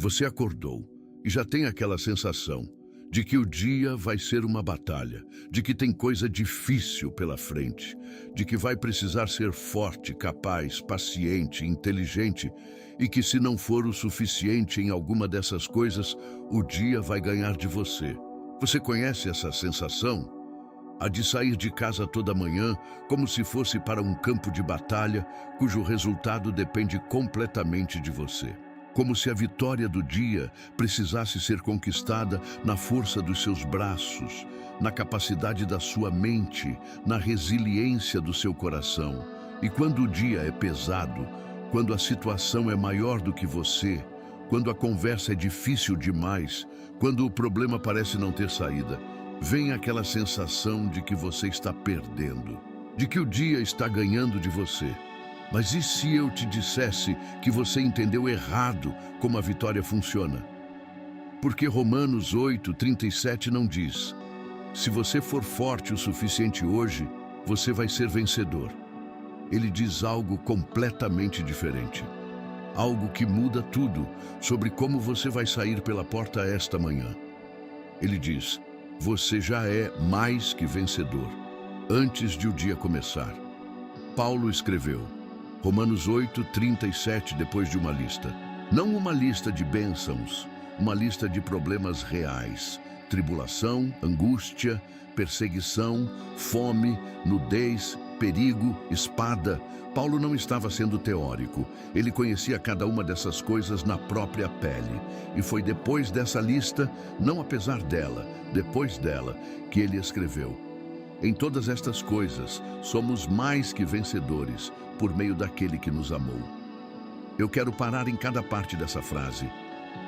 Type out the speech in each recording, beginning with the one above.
Você acordou e já tem aquela sensação de que o dia vai ser uma batalha, de que tem coisa difícil pela frente, de que vai precisar ser forte, capaz, paciente, inteligente e que se não for o suficiente em alguma dessas coisas, o dia vai ganhar de você. Você conhece essa sensação? A de sair de casa toda manhã como se fosse para um campo de batalha cujo resultado depende completamente de você. Como se a vitória do dia precisasse ser conquistada na força dos seus braços, na capacidade da sua mente, na resiliência do seu coração. E quando o dia é pesado, quando a situação é maior do que você, quando a conversa é difícil demais, quando o problema parece não ter saída, vem aquela sensação de que você está perdendo, de que o dia está ganhando de você. Mas e se eu te dissesse que você entendeu errado como a vitória funciona? Porque Romanos 8:37 não diz: se você for forte o suficiente hoje, você vai ser vencedor. Ele diz algo completamente diferente. Algo que muda tudo sobre como você vai sair pela porta esta manhã. Ele diz: você já é mais que vencedor, antes de o dia começar. Paulo escreveu, Romanos 8:37, depois de uma lista. Não uma lista de bênçãos, uma lista de problemas reais. Tribulação, angústia, perseguição, fome, nudez, perigo, espada. Paulo não estava sendo teórico. Ele conhecia cada uma dessas coisas na própria pele. E foi depois dessa lista, não apesar dela, depois dela, que ele escreveu: em todas estas coisas, somos mais que vencedores, por meio daquele que nos amou. Eu quero parar em cada parte dessa frase,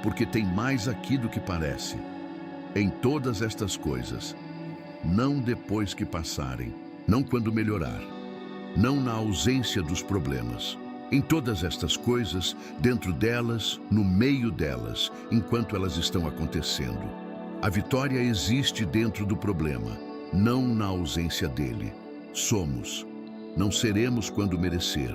porque tem mais aqui do que parece. Em todas estas coisas, não depois que passarem, não quando melhorar, não na ausência dos problemas. Em todas estas coisas, dentro delas, no meio delas, enquanto elas estão acontecendo. A vitória existe dentro do problema, não na ausência dele. Somos. Não seremos quando merecer.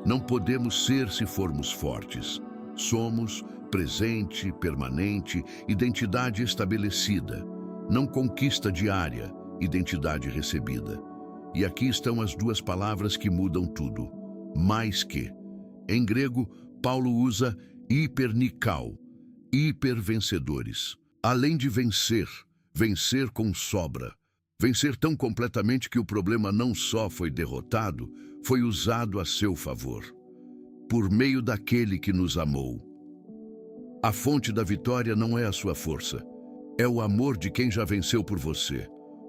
Não podemos ser se formos fortes. Somos, presente, permanente, identidade estabelecida. Não conquista diária, identidade recebida. E aqui estão as duas palavras que mudam tudo. Mais que. Em grego, Paulo usa hipernikao, hipervencedores. Além de vencer, vencer com sobra. Vencer tão completamente que o problema não só foi derrotado, foi usado a seu favor. Por meio daquele que nos amou. A fonte da vitória não é a sua força. É o amor de quem já venceu por você.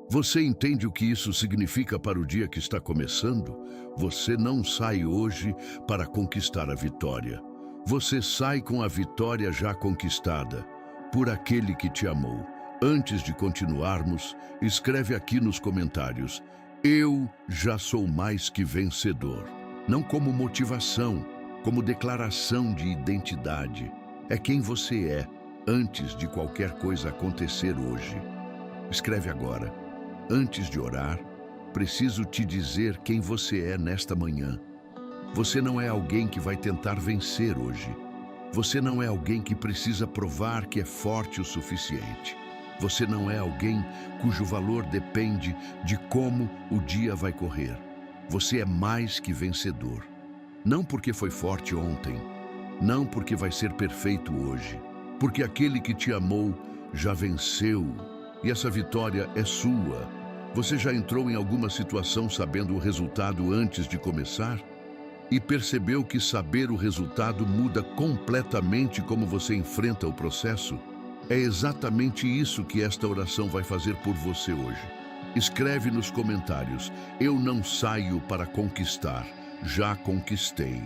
Você entende o que isso significa para o dia que está começando? Você não sai hoje para conquistar a vitória. Você sai com a vitória já conquistada, por aquele que te amou. Antes de continuarmos, escreve aqui nos comentários: eu já sou mais que vencedor. Não como motivação, como declaração de identidade. É quem você é, antes de qualquer coisa acontecer hoje. Escreve agora: antes de orar, preciso te dizer quem você é nesta manhã. Você não é alguém que vai tentar vencer hoje. Você não é alguém que precisa provar que é forte o suficiente. Você não é alguém cujo valor depende de como o dia vai correr. Você é mais que vencedor. Não porque foi forte ontem, não porque vai ser perfeito hoje, porque aquele que te amou já venceu e essa vitória é sua. Você já entrou em alguma situação sabendo o resultado antes de começar? E percebeu que saber o resultado muda completamente como você enfrenta o processo? É exatamente isso que esta oração vai fazer por você hoje. Escreve nos comentários: eu não saio para conquistar, já conquistei.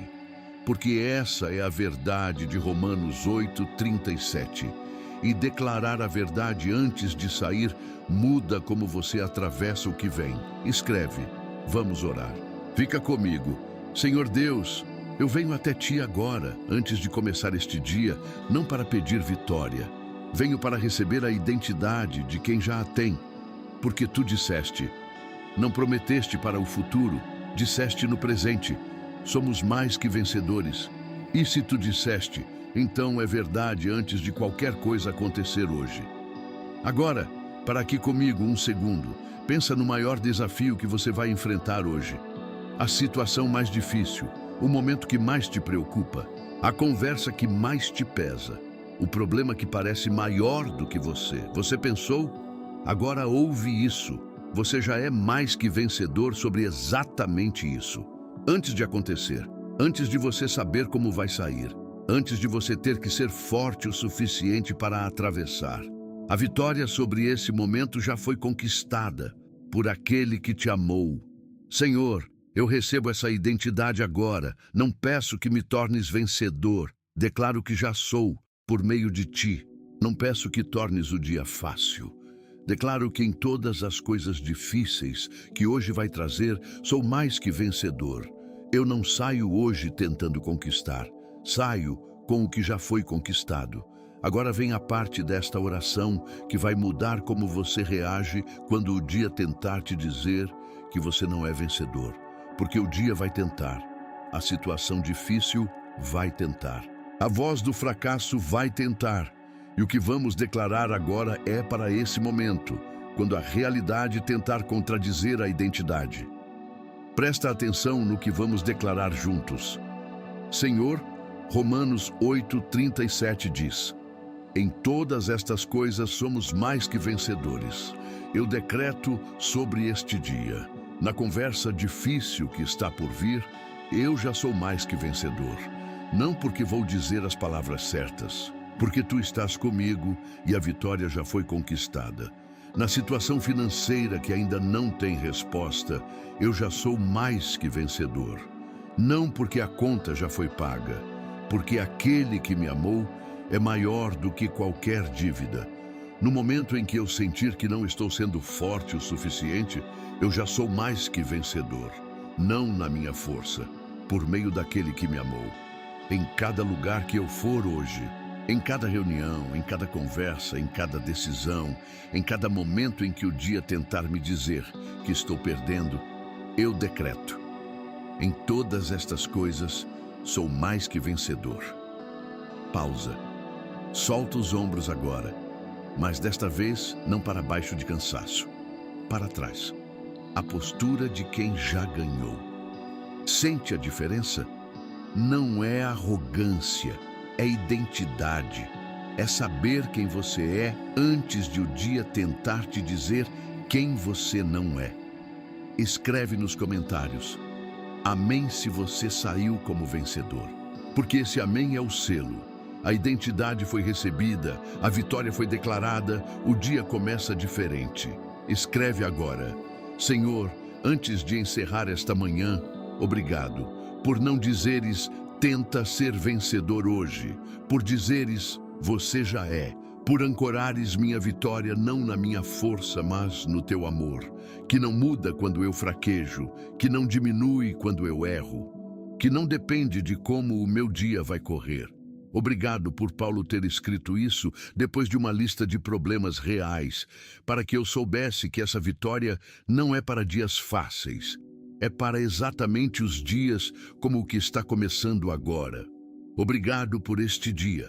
Porque essa é a verdade de Romanos 8:37. E declarar a verdade antes de sair muda como você atravessa o que vem. Escreve. Vamos orar. Fica comigo. Senhor Deus, eu venho até Ti agora, antes de começar este dia, não para pedir vitória. Venho para receber a identidade de quem já a tem, porque Tu disseste, não prometeste para o futuro, disseste no presente, somos mais que vencedores. E se Tu disseste, então é verdade antes de qualquer coisa acontecer hoje. Agora, para aqui comigo um segundo, pensa no maior desafio que você vai enfrentar hoje. A situação mais difícil, o momento que mais te preocupa, a conversa que mais te pesa, o problema que parece maior do que você. Você pensou? Agora ouve isso. Você já é mais que vencedor sobre exatamente isso. Antes de acontecer, antes de você saber como vai sair, antes de você ter que ser forte o suficiente para atravessar. A vitória sobre esse momento já foi conquistada por aquele que te amou. Senhor, eu recebo essa identidade agora. Não peço que me tornes vencedor. Declaro que já sou, por meio de ti. Não peço que tornes o dia fácil. Declaro que em todas as coisas difíceis que hoje vai trazer, sou mais que vencedor. Eu não saio hoje tentando conquistar. Saio com o que já foi conquistado. Agora vem a parte desta oração que vai mudar como você reage quando o dia tentar te dizer que você não é vencedor. Porque o dia vai tentar. A situação difícil vai tentar. A voz do fracasso vai tentar. E o que vamos declarar agora é para esse momento, quando a realidade tentar contradizer a identidade. Presta atenção no que vamos declarar juntos. Senhor, Romanos 8:37 diz: em todas estas coisas somos mais que vencedores. Eu decreto sobre este dia, na conversa difícil que está por vir, eu já sou mais que vencedor. Não porque vou dizer as palavras certas, porque tu estás comigo e a vitória já foi conquistada. Na situação financeira que ainda não tem resposta, eu já sou mais que vencedor. Não porque a conta já foi paga, porque aquele que me amou é maior do que qualquer dívida. No momento em que eu sentir que não estou sendo forte o suficiente, eu já sou mais que vencedor. Não na minha força, por meio daquele que me amou. Em cada lugar que eu for hoje, em cada reunião, em cada conversa, em cada decisão, em cada momento em que o dia tentar me dizer que estou perdendo, eu decreto: em todas estas coisas, sou mais que vencedor. Pausa. Solta os ombros agora, mas desta vez não para baixo de cansaço, para trás. A postura de quem já ganhou. Sente a diferença? Não é arrogância, é identidade. É saber quem você é antes de o dia tentar te dizer quem você não é. Escreve nos comentários: amém se você saiu como vencedor. Porque esse amém é o selo. A identidade foi recebida, a vitória foi declarada, o dia começa diferente. Escreve agora: Senhor, antes de encerrar esta manhã, obrigado por não dizeres tenta ser vencedor hoje, por dizeres você já é, por ancorares minha vitória não na minha força, mas no teu amor, que não muda quando eu fraquejo, que não diminui quando eu erro, que não depende de como o meu dia vai correr. Obrigado por Paulo ter escrito isso depois de uma lista de problemas reais, para que eu soubesse que essa vitória não é para dias fáceis, é para exatamente os dias como o que está começando agora. Obrigado por este dia,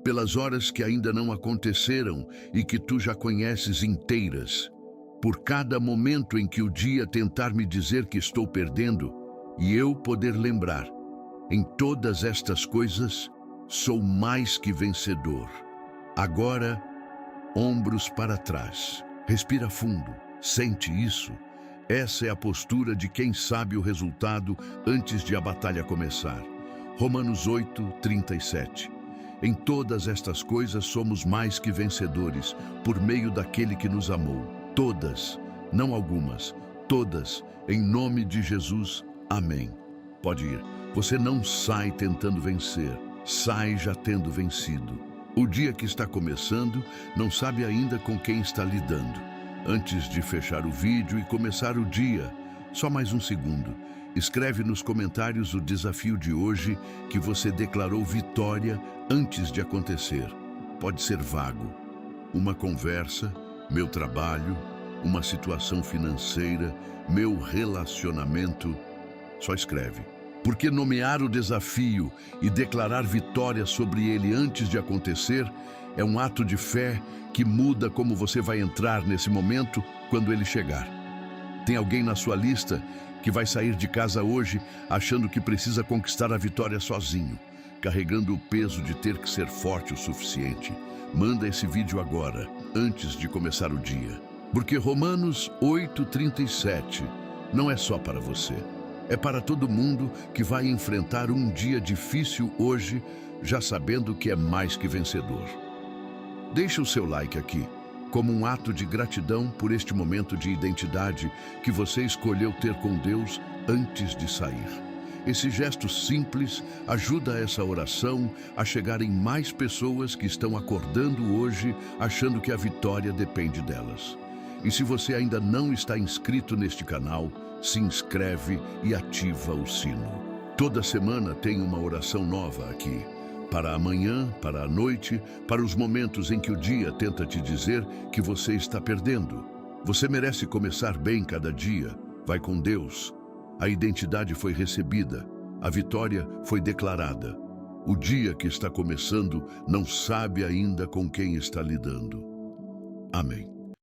pelas horas que ainda não aconteceram e que tu já conheces inteiras, por cada momento em que o dia tentar me dizer que estou perdendo e eu poder lembrar, em todas estas coisas, sou mais que vencedor. Agora, ombros para trás. Respira fundo. Sente isso. Essa é a postura de quem sabe o resultado antes de a batalha começar. Romanos 8:37. Em todas estas coisas somos mais que vencedores, por meio daquele que nos amou. Todas, não algumas, todas, em nome de Jesus. Amém. Pode ir. Você não sai tentando vencer. Sai já tendo vencido. O dia que está começando não sabe ainda com quem está lidando. Antes de fechar o vídeo e começar o dia, só mais um segundo. Escreve nos comentários o desafio de hoje que você declarou vitória antes de acontecer. Pode ser vago. Uma conversa, meu trabalho, uma situação financeira, meu relacionamento. Só escreve. Porque nomear o desafio e declarar vitória sobre ele antes de acontecer é um ato de fé que muda como você vai entrar nesse momento quando ele chegar. Tem alguém na sua lista que vai sair de casa hoje achando que precisa conquistar a vitória sozinho, carregando o peso de ter que ser forte o suficiente. Manda esse vídeo agora, antes de começar o dia. Porque Romanos 8:37 não é só para você. É para todo mundo que vai enfrentar um dia difícil hoje, já sabendo que é mais que vencedor. Deixa o seu like aqui, como um ato de gratidão por este momento de identidade que você escolheu ter com Deus antes de sair. Esse gesto simples ajuda essa oração a chegar em mais pessoas que estão acordando hoje achando que a vitória depende delas. E se você ainda não está inscrito neste canal, se inscreve e ativa o sino. Toda semana tem uma oração nova aqui. Para amanhã, para a noite, para os momentos em que o dia tenta te dizer que você está perdendo. Você merece começar bem cada dia. Vai com Deus. A identidade foi recebida. A vitória foi declarada. O dia que está começando não sabe ainda com quem está lidando. Amém.